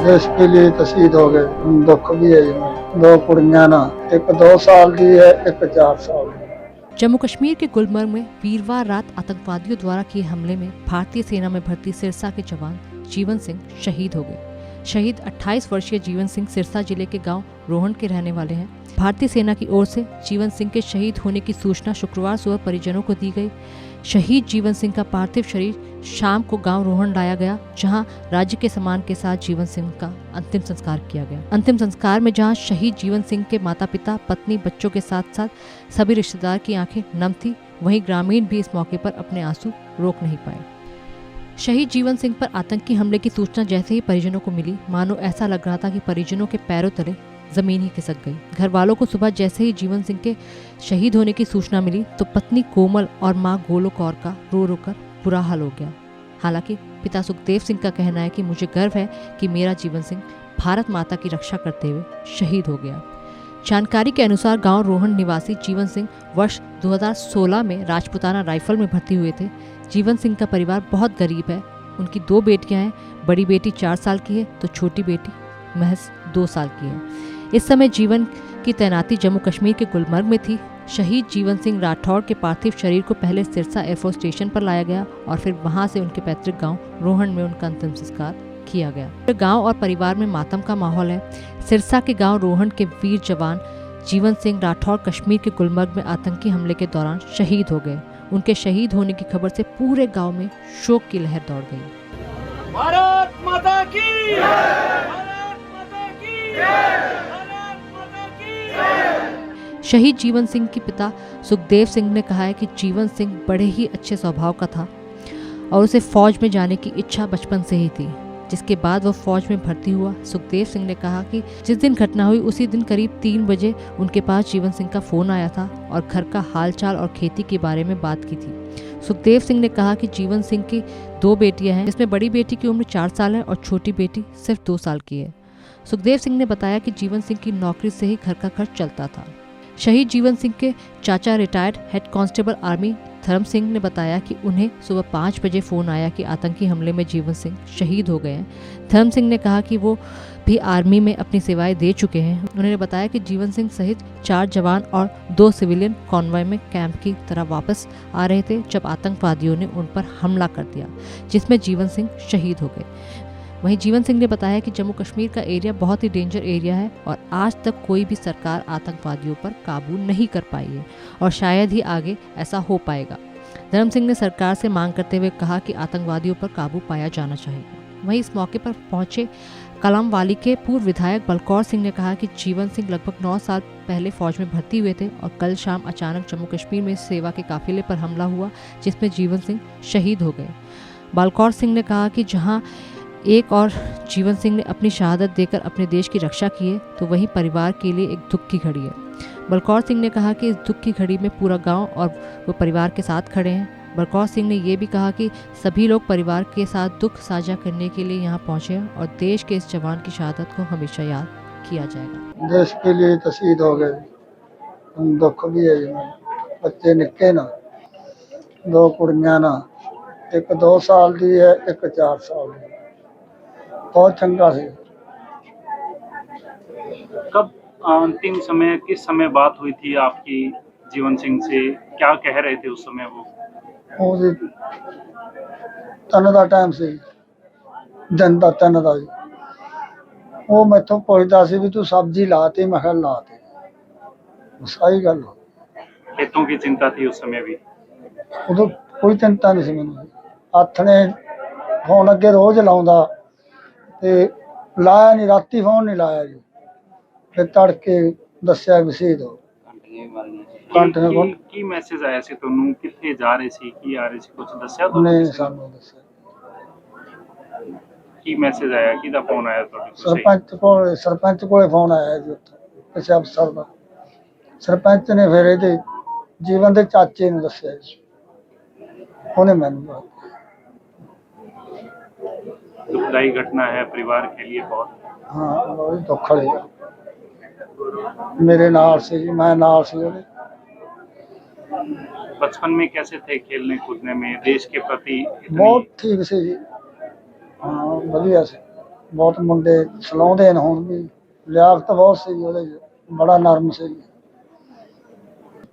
देश के लिए तो शहीद हो गए। दुख भी है जी। दो कुड़ियां ना, एक 2 साल की है, एक 4 साल की। जम्मू कश्मीर के गुलमर्ग में वीरवार रात आतंकवादियों द्वारा किए हमले में भारतीय सेना में भर्ती सिरसा के जवान जीवन सिंह शहीद हो गए। शहीद 28 वर्षीय जीवन सिंह सिरसा जिले के गांव रोहन के रहने वाले हैं। भारतीय सेना की ओर से जीवन सिंह के शहीद होने की सूचना शुक्रवार सुबह परिजनों को दी गई। शहीद जीवन सिंह का पार्थिव शरीर शाम को गांव रोहन लाया गया, जहां राज्य के सम्मान के साथ जीवन सिंह का अंतिम संस्कार किया गया। अंतिम संस्कार में जहां शहीद जीवन सिंह के माता पिता, पत्नी, बच्चों के साथ साथ सभी रिश्तेदार की आंखें नम थी, वहीं ग्रामीण भी इस मौके पर अपने आंसू रोक नहीं पाए। शहीद जीवन सिंह पर आतंकी हमले की सूचना जैसे ही परिजनों को मिली, मानो ऐसा लग रहा था कि परिजनों के पैरों तले जमीन ही खिसक गई। घर वालों को सुबह जैसे ही जीवन सिंह के शहीद होने की सूचना मिली तो पत्नी कोमल और मां गोलो कौर का रो रो कर बुरा हाल हो गया। हालांकि पिता सुखदेव सिंह का कहना है कि मुझे गर्व है कि मेरा जीवन सिंह भारत माता की रक्षा करते हुए शहीद हो गया। जानकारी के अनुसार गांव रोहन निवासी जीवन सिंह वर्ष 2016 में राजपुताना राइफल में भर्ती हुए थे। जीवन सिंह का परिवार बहुत गरीब है। उनकी 2 बेटियां हैं। बड़ी बेटी 4 साल की है तो छोटी बेटी महज 2 साल की है। इस समय जीवन की तैनाती जम्मू कश्मीर के गुलमर्ग में थी। शहीद जीवन सिंह राठौड़ के पार्थिव शरीर को पहले सिरसा एयरफोर्स स्टेशन पर लाया गया और फिर वहां से उनके पैतृक गांव रोहन में उनका अंतिम संस्कार किया गया। गांव और परिवार में मातम का माहौल है। सिरसा के गांव रोहन के वीर जवान जीवन सिंह राठौड़ कश्मीर के गुलमर्ग में आतंकी हमले के दौरान शहीद हो गए। उनके शहीद होने की खबर से पूरे गांव में शोक की लहर दौड़ गई। भारत माता की जय! भारत माता की जय! भारत माता की जय! शहीद जीवन सिंह के पिता सुखदेव सिंह ने कहा है कि जीवन सिंह बड़े ही अच्छे स्वभाव का था और उसे फौज में जाने की इच्छा बचपन से ही थी, जिसके बाद वह फौज में भर्ती हुआ। सुखदेव सिंह ने कहा कि जिस दिन घटना हुई उसी दिन करीब 3 बजे उनके पास जीवन सिंह का फोन आया था और घर का हालचाल और खेती के बारे में बात की थी। सुखदेव सिंह ने कहा कि जीवन सिंह की 2 बेटियां हैं, जिसमें बड़ी बेटी की उम्र 4 साल है और छोटी बेटी सिर्फ 2 साल की है। सुखदेव सिंह ने बताया कि जीवन सिंह की नौकरी से ही घर का खर्च चलता था। शहीद जीवन सिंह के चाचा रिटायर्ड हेड कांस्टेबल आर्मी धर्म सिंह ने बताया कि उन्हें सुबह 5 बजे फोन आया कि आतंकी हमले में जीवन सिंह शहीद हो गए हैं। धर्म सिंह ने कहा कि वो भी आर्मी में अपनी सेवाएं दे चुके हैं। उन्होंने बताया कि जीवन सिंह सहित 4 जवान और 2 सिविलियन कॉन्वॉय में कैंप की तरफ वापस आ रहे थे जब आतंकवादियों ने उन पर हमला कर दिया, जिसमें जीवन सिंह शहीद हो गए। वहीं जीवन सिंह ने बताया कि जम्मू कश्मीर का एरिया बहुत ही डेंजर एरिया है और आज तक कोई भी सरकार आतंकवादियों पर काबू नहीं कर पाई है और शायद ही आगे ऐसा हो पाएगा। धर्म सिंह ने सरकार से मांग करते हुए कहा कि आतंकवादियों पर काबू पाया जाना चाहिए। वहीं इस मौके पर पहुंचे कलामवाली के पूर्व विधायक बलकौर सिंह ने कहा कि जीवन सिंह लगभग 9 साल पहले फौज में भर्ती हुए थे और कल शाम अचानक जम्मू कश्मीर में सेवा के काफिले पर हमला हुआ, जिसमें जीवन सिंह शहीद हो गए। बलकौर सिंह ने कहा कि जहां एक और जीवन सिंह ने अपनी शहादत देकर अपने देश की रक्षा की है तो वहीं परिवार के लिए एक दुख की घड़ी है। बलकौर सिंह ने कहा कि इस दुख की घड़ी में पूरा गांव और वो परिवार के साथ खड़े हैं। बलकौर सिंह ने ये भी कहा कि सभी लोग परिवार के साथ दुख साझा करने के लिए यहाँ पहुंचे हैं और देश के इस जवान की शहादत को हमेशा याद किया जाएगा। देश के लिए तो शहीद हो गए। दुख भी है जी। बच्चे निक्के ना, 2 कुड़ियां ना, एक 2 साल की है, एक 4 साल की। बहुत चंगा से। कब अंतिम समय, किस समय बात हुई थी आपकी जीवन सिंह से? क्या कह रहे थे उस समय वो? ਉਹਦੀ 3 ਦਾ ਟਾਈਮ ਸੀ, ਦਿਨ ਦਾ 3 ਦਾ ਜੀ। ਉਹ ਮੈਥੋਂ ਪੁੱਛਦਾ ਸੀ ਵੀ ਤੂੰ ਸਬਜ਼ੀ ਲਾਤੀ, ਮੈਂ ਕਿਹਾ ਲਾਤੀ। ਸਹੀ ਗੱਲ ਹੋ। खेतों की चिंता थी उस समय भी? ਉਦੋਂ ਕੋਈ ਚਿੰਤਾ ਨਹੀਂ ਸੀ ਮੈਨੂੰ। ਹੱਥ ਨੇ ਫੋਨ ਅੱਗੇ ਰੋਜ਼ ਲਾਉਂਦਾ ਤੇ ਲਾਇਆ ਨਹੀਂ, ਰਾਤੀ ਫੋਨ ਨਹੀਂ ਲਾਇਆ ਜੀ। ਫਿਰ ਤੜਕੇ ਦੱਸਿਆ ਵੀ ਸ਼ਹੀਦ ਹੋ। ਕੀ ਮੈਸੇਜ ਆਇਆ ਸੀ ਤੁਹਾਨੂੰ? ਕਿੱਥੇ ਜਾ ਰਹੇ ਸੀ, ਕੀ ਆ ਰਹੇ ਸੀ, ਕੁਝ ਦੱਸਿਆ ਤੁਹਾਨੂੰ? ਉਹਨੇ ਸਾਨੂੰ ਦੱਸਿਆ। ਕੀ ਮੈਸੇਜ ਆਇਆ, ਕਿਹਦਾ ਫੋਨ ਆਇਆ ਤੁਹਾਡੇ ਕੋਲ? ਸਰਪੰਚ ਕੋਲੇ ਫੋਨ ਆਇਆ ਜੀ ਉੱਥੋਂ ਕਿਸੇ ਅਫਸਰ ਦਾ। ਸਰਪੰਚ ਨੇ ਫਿਰ ਇਹਦੇ ਜੀਵਨ ਦੇ ਚਾਚੇ ਨੂੰ ਦੱਸਿਆ ਜੀ। ਉਹਨੇ ਮੈਨੂੰ ਦੱਸਿਆ। दुखदायी घटना है परिवार के लिए बहुत। हाँ, बहुत दुख वाली मेरे नाल से जी, मैं नाल से ਉਹਦੇ। बचपन में कैसे थे खेलने कूदने में, देश के प्रति? बहुत ठीक से जी। हाँ, बढ़िया से। ਬਹੁਤ ਮੁੰਡੇ ਸਲਾਉਂਦੇ ਨੇ ਹੁਣ ਵੀ। ਲਿਆਕਤ ਬਹੁਤ ਸੀ ਉਹਦੇ 'ਚ, ਬੜਾ ਨਰਮ ਸੀ।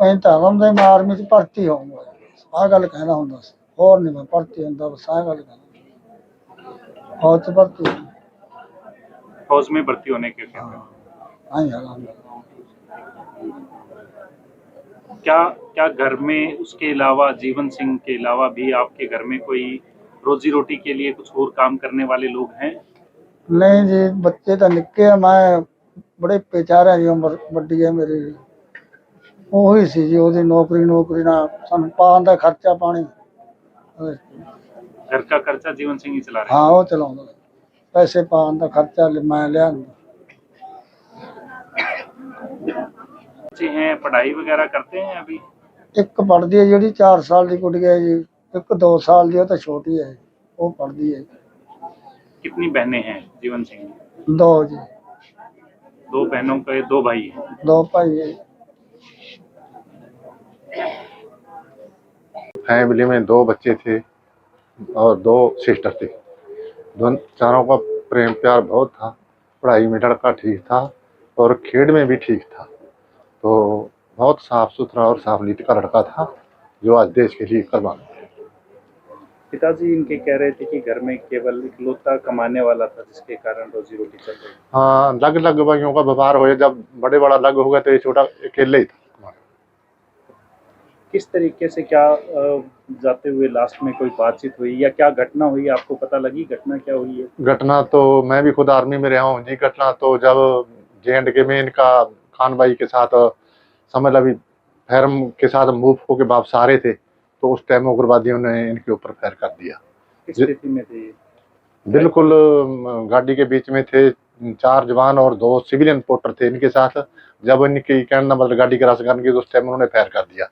ਮੈਂ ਧਰਮ ਦੇ ਆਰਮੀ 'ਚ ਭਰਤੀ ਹੋਊਂਗਾ, ਆਹ ਗੱਲ ਕਹਿਣਾ ਹੁੰਦਾ ਸੀ। ਹੋਰ ਨਹੀਂ ਮੈਂ ਭਰਤੀ ਹੁੰਦਾ, ਬਸ ਆਹ ਗੱਲ ਕਹਿਣਾ। ਫੌਜ 'ਚ ਭਰਤੀ ਹੋਊਂ। फौज में भर्ती होने के कहते हैं। हाँ ही है। क्या क्या घर में उसके अलावा, जीवन सिंह के अलावा भी आपके घर में कोई रोजी रोटी के लिए कुछ और काम करने वाले लोग हैं? नहीं जी, बच्चे तो निक्के है। मैं बड़े बेचारा जी, उम्र ਵੱਡੀ है मेरी। ਉਹੀ ਸੀ ਜੀ, ਉਹਦੀ नौकरी ਨਾਲ ਸਾਨੂੰ ਪਾਣ ਦਾ ਖਰਚਾ ਪਾਣੀ। घर का खर्चा जीवन सिंह ही चला रहे हाँ, ਉਹ ਚਲਾਉਂਦਾ। ਪੈਸੇ ਪਾਣ ਦਾ ਖਰਚਾ ਮੈਂ ਲਿਆਂਦਾ। बच्चे हैं, पढ़ाई वगैरह करते हैं अभी? ਇੱਕ ਪੜ੍ਹਦੀ ਹੈ ਜਿਹੜੀ 4 ਸਾਲ ਦੀ ਕੁੜੀ ਹੈ ਜੀ, ਇੱਕ 2 ਸਾਲ ਦੀ, ਉਹ ਤਾਂ ਛੋਟੀ ਹੈ, ਉਹ ਪੜ੍ਹਦੀ ਹੈ। कितनी बहनें हैं जीवन सिंह की? 2 जी। 2 बहनों के 2 भाई हैं। 2 भाई है। फैमिली में 2 बच्चे थे और 2 सिस्टर थे। दोनों चारों का प्रेम प्यार बहुत था। पढ़ाई में लड़का ठीक था और खेल में भी ठीक था। तो बहुत साफ सुथरा और साफ नीति का लड़का था, जो आज देश के लिए कुर्बान हुआ। पिताजी इनके कह रहे थे कि घर में केवल इकलौता कमाने वाला था, जिसके कारण रोजी रोटी चल रही। हाँ, लग लग भाइयों का व्यवहार हो, जब बड़े बड़ा लग हो गया तो ये छोटा अकेले ही था। किस तरीके से, क्या जाते हुए लास्ट में कोई बातचीत हुई या क्या घटना हुई, आपको पता लगी घटना क्या हुई है? घटना तो मैं भी खुद आर्मी में रहा हूँ जी। घटना तो जब JNK में इनका खान भाई के साथ समझ लो फैरम के साथ मूव होके वापस आ रहे थे, तो उस टाइम उग्रवादियों ने इनके ऊपर फायर कर दिया। किस स्थिति में थे? बिल्कुल गाड़ी के बीच में थे। 4 जवान और 2 सिविलियन पोर्टर थे इनके साथ। जब इनकी कहना मतलब गाड़ी क्रॉस करने की, तो उस टाइम उन्होंने फायर कर दिया।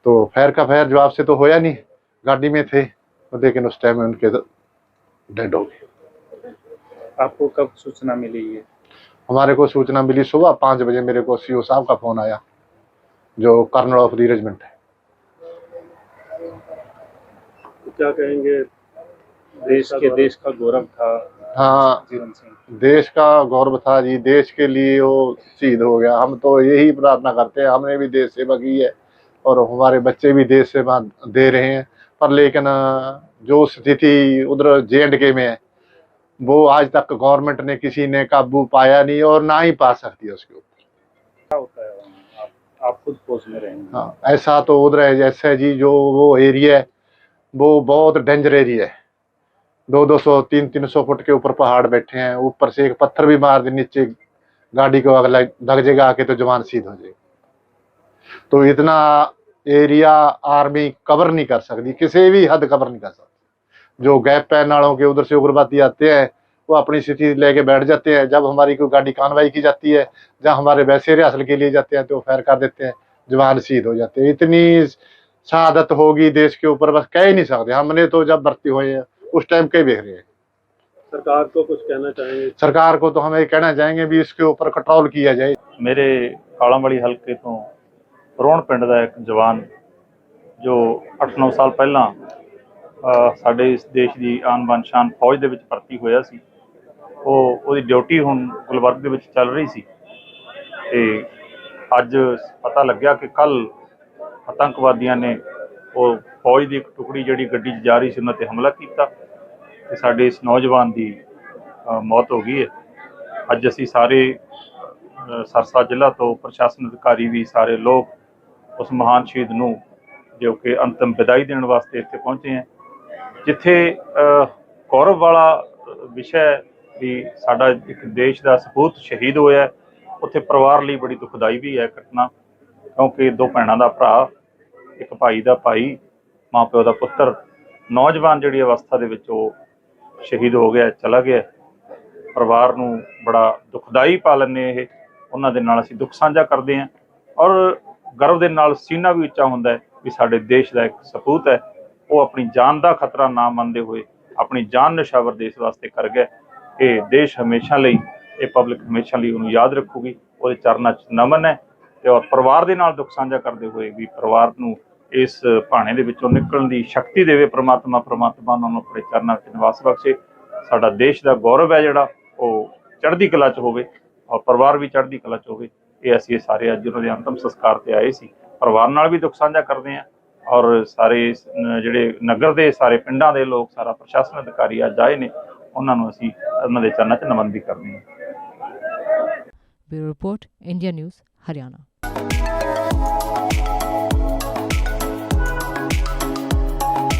तो फायर का फायर जवाब से तो होया नहीं, गाड़ी में थे तो, लेकिन उस टाइम उनके डेड हो गए। आपको कब सूचना मिली है? हमारे को सूचना मिली सुबह 5 बजे। मेरे को CO साहब का फोन आया, जो कर्नल ऑफ द रेजिमेंट है। क्या कहेंगे, देश का गौरव था। हाँ, जीवन सिंह देश का गौरव था जी। देश के लिए वो शहीद हो गया। हम तो यही प्रार्थना करते हैं, हमने भी देश सेवा की है और हमारे बच्चे भी देश सेवा दे रहे हैं। पर लेकिन जो स्थिति उधर JNK में है, वो आज तक गवर्नमेंट ने किसी ने काबू पाया नहीं और ना ही पा सकती है उसके ऊपर। क्या होता है, आप खुद फौज में रहे हैं। हाँ, ऐसा तो उधर है जैसे जी, जो वो एरिया है वो बहुत डेंजर एरिया है। 200-200 300-300 फुट के ऊपर पहाड़ बैठे हैं। ऊपर से एक पत्थर भी मार दे नीचे, गाड़ी को अगर लग जाएगा आके तो जवान शहीद हो जाएगा। तो इतना एरिया आर्मी कवर नहीं कर सकती, किसी भी हद कवर नहीं कर सकती। जो गैप है नालों के, उधर से उग्रवादी आते हैं, वो अपनी स्थिति लेके बैठ जाते हैं। जब हमारी कोई गाड़ी कार्रवाई की जाती है, जब हमारे वैसे रिहर्सल के लिए जाते हैं, तो फायर कर देते हैं, जवान शहीद हो जाते हैं। इतनी शहादत होगी देश के ऊपर, बस कह ही नहीं सकते। हमने तो जब भर्ती हुए हैं उस टाइम के देख रहे हैं। सरकार को कुछ कहना चाहेंगे? सरकार को तो हम ये कहना चाहेंगे भी इसके ऊपर कंट्रोल किया जाए। मेरे कालांवाली हल्के तो ਰੋਣ ਪਿੰਡ ਦਾ ਇੱਕ ਜਵਾਨ ਜੋ 8-9 ਸਾਲ ਪਹਿਲਾਂ ਸਾਡੇ ਇਸ ਦੇਸ਼ ਦੀ ਆਨ ਬਾਨ ਸ਼ਾਨ ਫੌਜ ਦੇ ਵਿੱਚ ਭਰਤੀ ਹੋਇਆ ਸੀ। ਉਹਦੀ ਡਿਊਟੀ ਹੁਣ ਗੁਲਬਰਗ ਦੇ ਵਿੱਚ ਚੱਲ ਰਹੀ ਸੀ ਤੇ ਅੱਜ ਪਤਾ ਲੱਗਿਆ ਕਿ ਕੱਲ ਆਤੰਕਵਾਦੀਆਂ ਨੇ ਉਹ ਫੌਜ ਦੀ ਇੱਕ ਟੁਕੜੀ ਜਿਹੜੀ ਗੱਡੀ 'ਚ ਜਾ ਰਹੀ ਸੀ, ਉਹਨਾਂ ਤੇ ਹਮਲਾ ਕੀਤਾ ਤੇ ਸਾਡੇ ਇਸ ਨੌਜਵਾਨ ਦੀ ਮੌਤ ਹੋ ਗਈ ਹੈ। ਅੱਜ ਅਸੀਂ ਸਾਰੇ ਸਰਸਾ ਜ਼ਿਲ੍ਹਾ ਤੋਂ ਪ੍ਰਸ਼ਾਸਨ ਅਧਿਕਾਰੀ ਵੀ ਸਾਰੇ ਲੋਕ उस महान शहीद ਨੂੰ जो कि अंतिम विदाई देने वास्ते इत्थे पहुंचे हैं, जिथे गौरव वाला विषय भी साडा एक देश का सपूत शहीद होया, उत्थे परिवार लिए बड़ी दुखदाई भी है घटना, क्योंकि 2 भैणां दा भरा, एक भाई दा भाई, माँ प्यो दा पुत्र, नौजवान जिहड़ी अवस्था दे विच ओह शहीद हो गया, चला गया। परिवार नूं बड़ा दुखदाई पा लैंदे इह, उन्हां दे नाल असीं दुख साझा करदे हां और गर्व के नाल सीना भी उच्चा होंदा है भी साडे देश का एक सपूत है, वो अपनी जान का खतरा ना मनते हुए अपनी जान निशावर देश वास्ते कर गया। ये देश हमेशा लई, ये पब्लिक हमेशा लई उन्हें याद रखूगी। वो चरणा च नमन है ते और परिवार के नाल दुख साझा करते हुए भी परिवार नूं इस भाणे दे विचों निकलण दी शक्ति देवे परमात्मा। परमात्मा उन्होंने अपने चरणा च निवास बख्शे। ਸਾਡਾ ਦੇਸ਼ ਦਾ ਗੌਰਵ ਹੈ ਜਿਹੜਾ ਉਹ ਚੜ੍ਹਦੀ ਕਲਾ 'ਚ ਹੋਵੇ ਔਰ ਪਰਿਵਾਰ ਵੀ ਚੜ੍ਹਦੀ ਕਲਾ 'ਚ ਹੋਵੇ। ਇਹ ਅਸੀਂ ਸਾਰੇ ਅੱਜ ਉਹਨਾਂ ਦੇ ਅੰਤਮ ਸੰਸਕਾਰ ਤੇ ਆਏ ਸੀ। ਪਰਿਵਾਰ ਨਾਲ ਵੀ ਦੁੱਖ ਸਾਂਝਾ ਕਰਦੇ ਹਾਂ ਔਰ ਸਾਰੇ ਜਿਹੜੇ ਨਗਰ ਦੇ ਸਾਰੇ ਪਿੰਡਾਂ ਦੇ ਲੋਕ, ਸਾਰਾ ਪ੍ਰਸ਼ਾਸਨ ਅਧਿਕਾਰੀ ਅੱਜ ਆਏ ਨੇ, ਉਹਨਾਂ ਨੂੰ ਅਸੀਂ ਉਹਨਾਂ ਦੇ ਚਰਨਾਂ 'ਚ ਨਮਨ ਵੀ ਕਰਦੇ ਹਾਂ। Bureau report, India news, Haryana.